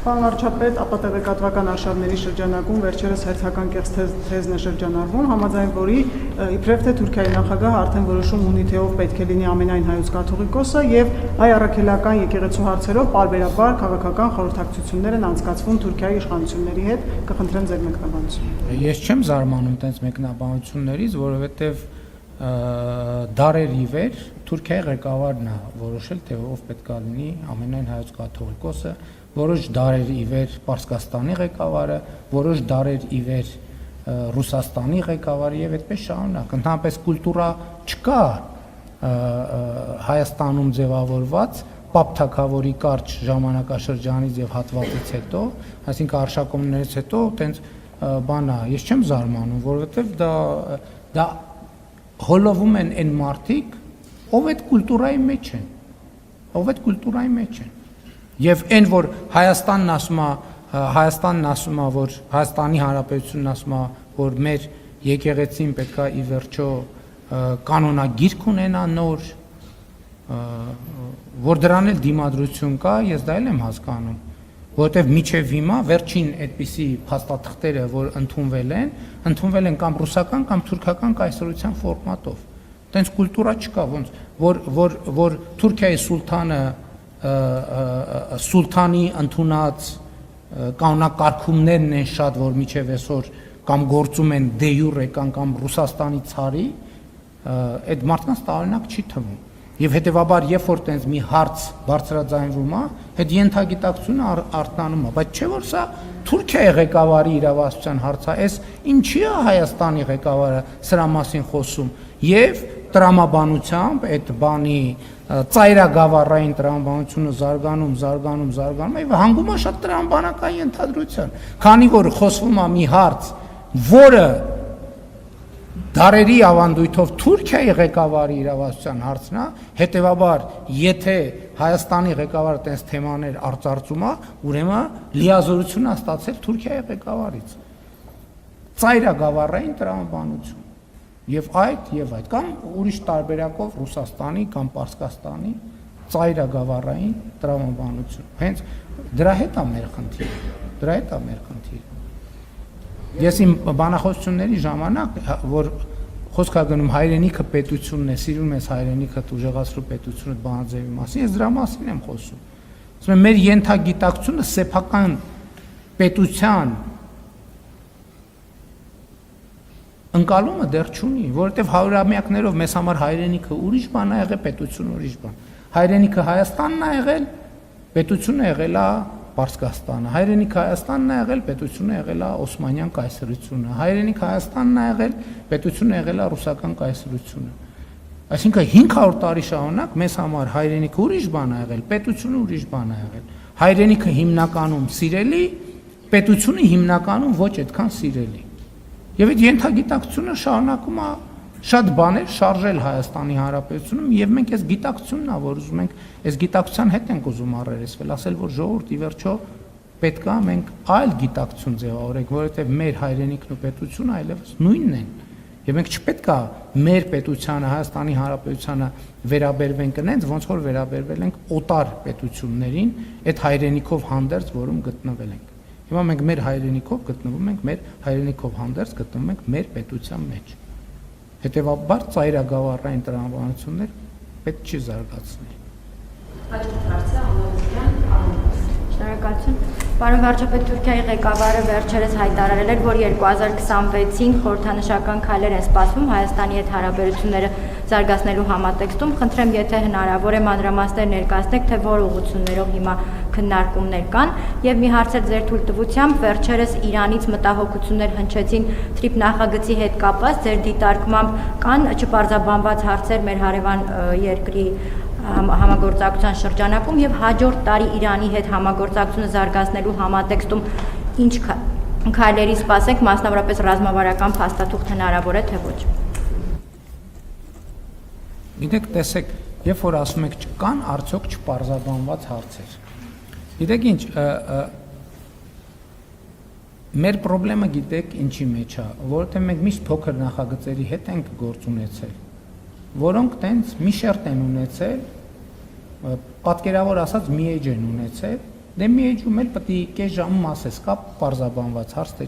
Պարոն վարչապետ, ապատեղեկատվական արշավների շրջանակում վերջերս հերթական կեղծ թեզն է շրջանառվում, համաձայն որի իբրև թե Թուրքիայի նախագահը արդեն որոշում ունի, թե ով պետք է լինի ամենայն հայոց կաթողիկոսը եւ հայ առաքելական եկեղեցու հարցերով պարբերաբար քաղաքական խորհրդակցություններ են անցկացվում Թուրքիայի իշխանությունների հետ, կխնդրեմ ձեր մեկնաբանությունը։ Ես չեմ զարմանում տենց մեկնաբանություններից, որովհետեւ դարեր ի վեր Թուրքիայի ղեկավարն է որոշել, թե ով պետք է լինի ամենայն հայոց կաթողիկոսը, որոշ դարեր ի վեր Պարսկաստանի ղեկավարը, որոշ դարեր ի վեր Ռուսաստանի ղեկավարը եւ այդպես շարունակ։ Ընդհանրապես կուլտուրա չկա Հայաստանում ձևավորված Պապ թագավորի կարճ ժամանակաշրջանից եւ հատվածից հետո, այսինքն արշակումներից հետո տենց բան է, ես չեմ զարմանում, որովհետեւ դա հոլովում են այն մարդիկ, ով այդ կուլտուրայի մեջ են, եւ այն որ Հայաստանն ասում է, որ Հայաստանի Հանրապետությունն ասում է, որ մեր եկեղեցին պետքա ի վերջո կանոնագիրք ունենա նոր, որ դրան էլ դիմադրություն կա, ես դա էլ եմ հասկանում, որովհետև միջև հիմա վերջին այդպիսի փաստաթղթերը, որ ընդունվել են կամ ռուսական կամ թուրքական կայսրության ֆորմատով։ Տենց կուլտուրա չկա, ոնց որ Թուրքիայի սուլթանի ընդունած կանոնակարգումներն են շատ, որ միջև այսօր կամ գործում են դե յուրե կամ Ռուսաստանի ցարի, այդ մարդկանց տարօրինակ չի թվում։ Եվ հետևաբար, երբ որ տենց մի հարց բարձրաձայնվում է, այդ ենթագիտակցությունը արթնանում է, բայց չէ որ սա Թուրքիայի ղեկավարի իրավասության հարց է, այս ինչի է Հայաստանի ղեկավարը սրա մասին խոսում, եւ տրամաբանությամբ այդ բանի ծայրագավառային տրամաբանությունը զարգանում, եւ հանգում է շատ տրամաբանական ենթադրության, քանի որ խոսվում է մի հարց, որը դարերի ավանդույթով Թուրքիայի ղեկավարի իրավասության հարցն է, հետևաբար, եթե Հայաստանի ղեկավարը տենց թեմաներ արծարծում է, ուրեմն լիազորություն է ստացել Թուրքիայի ղեկավարից։ Ծայրագավառային տրամաբանություն։ Եվ այդ, կամ ուրիշ տարբերակով Ռուսաստանի կամ Պարսկաստանի ծայրագավառային տրամաբանություն։ Հենց դրա հետ է մեր խնդիրը։ Ես իմ բանախոսությունների ժամանակ, որ խոսք է գնում հայրենիքը պետությունն է, սիրում ես հայրենիքդ ուժեղացրու պետությունը բանաձևի մասին, ես դրա մասին եմ խոսում։ Ասում եմ, մեր ենթագիտակցությունը սեփական պետության ընկալումը դեռ չունի, որովհետև հարյուրամյակներով մեզ համար հայրենիքը ուրիշ բան է եղել, պետությունը ուրիշ բան։ Հայրենիքը Հայաստանն է եղել, պետությունը եղել է Պարսկաստանը, հայրենիք Հայաստանն է եղել, պետությունը եղել է Օսմանյան կայսրությունը, հայրենիք Հայաստանն է եղել, պետությունը եղել է ռուսական կայսրությունը։ Այսինքն 500 տարի շարունակ մեզ համար հայրենիքը ուրիշ բան է եղել, պետությունը ուրիշ բան է եղել։ Հայրենիքը հիմնականում սիրելի, պետությունը հիմնականում ոչ այդքան սիրելի։ Եվ այդ ենթագիտակցությունը շարունակում է շատ բաներ շարժել Հայաստանի Հանրապետությունում եւ մենք այս գիտակցությունն է, որ ուզում ենք, այս գիտակցության հետ ենք ուզում առերեսվել, ասել, որ ժողովուրդ ի վերջո պետք է մենք այլ գիտակցություն ձևավորենք, որովհետեւ մեր հայրենիքն ու պետությունը այլևս նույնն են։ Եվ մենք չպետք է մեր պետությանը, Հայաստանի Հանրապետությանը վերաբերվենք այնց, ոնց որ վերաբերվել ենք օտար պետություններին, այդ հայրենիքով հանդերձ, որում գտնվել ենք։ Հիմա մենք մեր հայրենիքով գտնվում ենք, մեր հայրենիքով հանդերձ գտնվում ենք մեր պետության մեջ։ Հետևաբար ծայրագավառային տրամաբանություններ պետք չի զարգացնել։ Հաջորդ հարցը Աննա Շնորհակալություն։ Պարոն վարչապետ, Թուրքիայի ղեկավարը վերջերս հայտարարել էր, որ 2026-ին խորհրդանշական քայլեր են սպասվում Հայաստանի հետ հարաբերությունները զարգացնելու համատեքստում։ Խնդրեմ, եթե հնարավոր է մանրամասներ ներկայացնեք, թե որ ուղղություններով հիմա քննարկումներ կան, եւ մի հարց է ձեր թույլտվությամբ, վերջերս Իրանից մտահոգություններ հնչեցին TRIP նախագծի հետ կապված, ձեր դիտարկմամբ կան չպարզաբանված հարցեր մեր հարևան երկրի համագործակցության շրջանակում եւ հաջորդ տարի Իրանի հետ համագործակցությունը զարգացնելու համատեքստում ինչ քայլերի սպասենք, մասնավորապես ռազմավարական փաստաթուղթ հնարավոր է թե ոչ։ Գիտեք, տեսեք, երբ որ ասում եք չկան, արդյոք չպարզաբանված հարցեր։ Գիտեք ինչ, մեր խնդրեմը գիտեք ինչի մեջ է, որովհետեւ մենք միշտ փոքր նախագծերի հետ ենք գործ ունեցել, որոնք տենց մի շերտ են ունեցել պատկերավոր ասած մի էջ են ունեցել, դե մի էջում էլ պետք է կես ժամում ասես կա պարզաբանված հարց, թե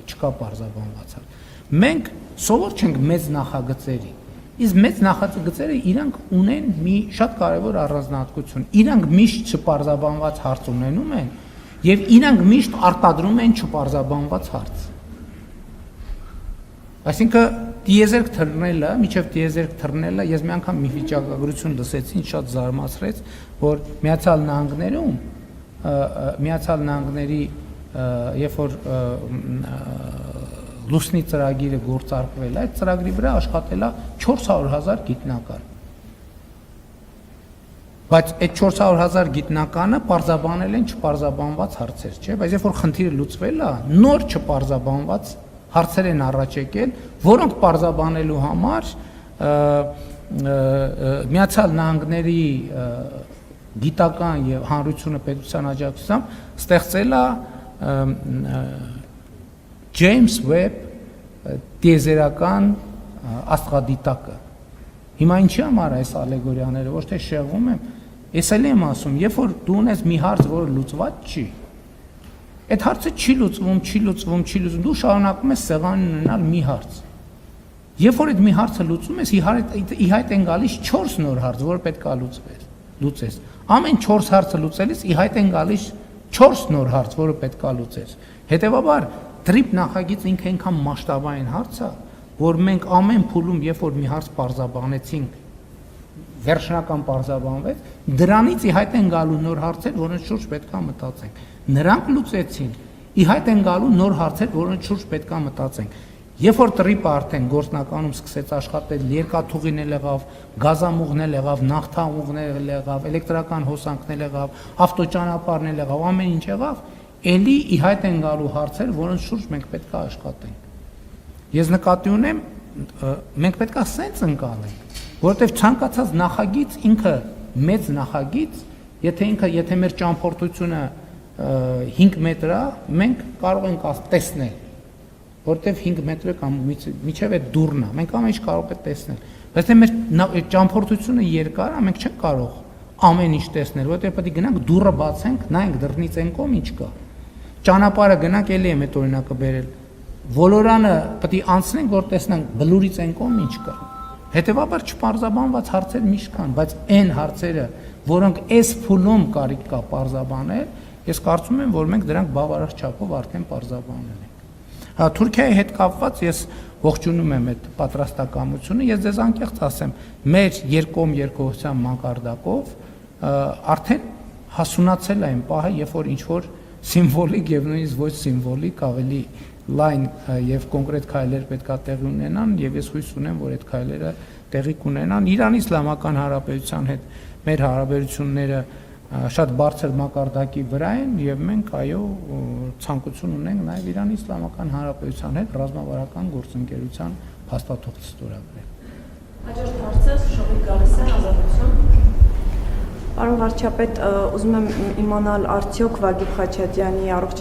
չկա պարզաբանված հարց։ Մենք սովոր չենք մեծ նախագծերի, իսկ մեծ նախագծերը իրանք ունեն մի շատ կարևոր առանձնահատկություն, իրանք միշտ չպարզաբանված հարց ունենում են եւ իրանք միշտ արտադրում են չպարզաբանված հարց։ Այսինքն դիեզերք թռնելը, միջև դիեզերք թռնելը, ես մի անգամ մի վիճակագրություն լսեցի, շատ զարմացրեց, որ Միացյալ Նահանգների երբ որ լուսնի ծրագիրը գործարկվել է, այդ ծրագրի վրա աշխատել է 400,000 գիտնական։ Բայց այդ 400,000 գիտնականը պարզաբանել են չպարզաբանված հարցեր, չէ՞, բայց երբ որ խնդիրը լուծվել է, նոր չպարզաբանված հարցեր են առաջ եկել, որոնք պարզաբանելու համար Միացյալ Նահանգների գիտական եւ հանրությունը պետության աջակցությամբ ստեղծել է James Webb տիեզերական աստղադիտակը։ Հիմա ինչի համար այս ալեգորիաները, ոչ թե շեղվում եմ, ես էլ եմ ասում, երբ որ դու ունես մի հարց, որը լուծված չի, այդ հարցը չի լուծվում, դու շարունակում ես սեղանին ունենալ մի հարց։ Երբ որ այդ մի հարցը լուծում ես, ի հայտ են գալիս 4 նոր հարց, որը պետք է լուծես։ Ամեն 4 հարցը լուծելիս ի հայտ են գալիս 4 նոր հարց, որը պետք է լուծես։ Հետևաբար TRIP նախագիծ ինքը այնքան մասշտաբային հարց է, որ մենք ամեն փուլում, երբ որ մի հարց պարզաբանեցինք, վերջնական պարզաբանվեց, դրանից ի հայտ են գալու նոր հարցեր, որոնց շուրջ պետք է մտածենք։ Նրանք լուծեցին, ի հայտ են գալու նոր հարցեր, որոնց շուրջ պետք է մտածենք։ Երբ որ TRIP-ը արդեն գործնականում սկսեց աշխատել, երկաթուղին էլ եղավ, գազամուղն էլ եղավ, նավթամուղն էլ եղավ, էլեկտրական հոսանքն էլ եղավ, ավտոճանապարհն էլ եղավ, ամեն ինչ եղավ, էլի ի հայտ են գալու հարցեր, որոնց շուրջ մենք պետք է աշխատենք։ Ես նկատի ունեմ, մենք պետք է սենց ընկալենք, որովհետև ցանկացած նախագիծ ինքը մեծ նախագիծ, եթե մեր ճամփորդությունը 5 մետր է, մենք կարող ենք տեսնել, որովհետև 5 մետրը կամ միջև է դուրն է, մենք ամեն ինչ կարող ենք տեսնել, բայց թե մեր ճամփորդությունը երկար է, մենք չենք կարող ամեն ինչ տեսնել, որովհետև պետք է գնանք դուռը բացենք, նայենք դռնից այն կողմ ինչ կա։ Ճանապարհը գնանք, էլի եմ այդ օրինակը բերել։ Ոլորանը պետք է անցնենք, որ տեսնենք բլուրից այն կողմ ինչ կա։ Հետևաբար չպարզաբանված հարցեր միշտ կան, բայց այն հարցերը, որոնք այս փուլում կարիք կա պարզաբանել, ես կարծում եմ, որ մենք դրանք բավարար չափով արդեն պարզաբանել ենք։ Թուրքիայի հետ կապված ես ողջունում եմ այդ պատրաստակամությունը, ես ձեզ անկեղծ ասեմ, մեր երկկողմ երկխոսության մակարդակով արդեն հասունացել է այն պահը, երբ որ ինչ-որ սիմվոլիկ եւ նույնիսկ ոչ սիմվոլիկ ավելի լայն եւ կոնկրետ քայլեր պետք է տեղի ունենան եւ ես հույս ունեմ, որ այդ քայլերը տեղի կունենան Իրանի Իսլամական Հանրապետության հետ մեր հարաբերությունները շատ բարձր մակարդակի վրա են եւ մենք այո ցանկություն ունենք նաեւ Իրանի Իսլամական Հանրապետության հետ ռազմավարական գործընկերության փաստաթուղթ ստորագրել։ Հաջորդ հարցը Շոհիկ գալիս է Ազատություն։ Պարոն վարչապետ, ուզում եմ իմանալ արդյոք Վագիփ Խաչատյանի առողջ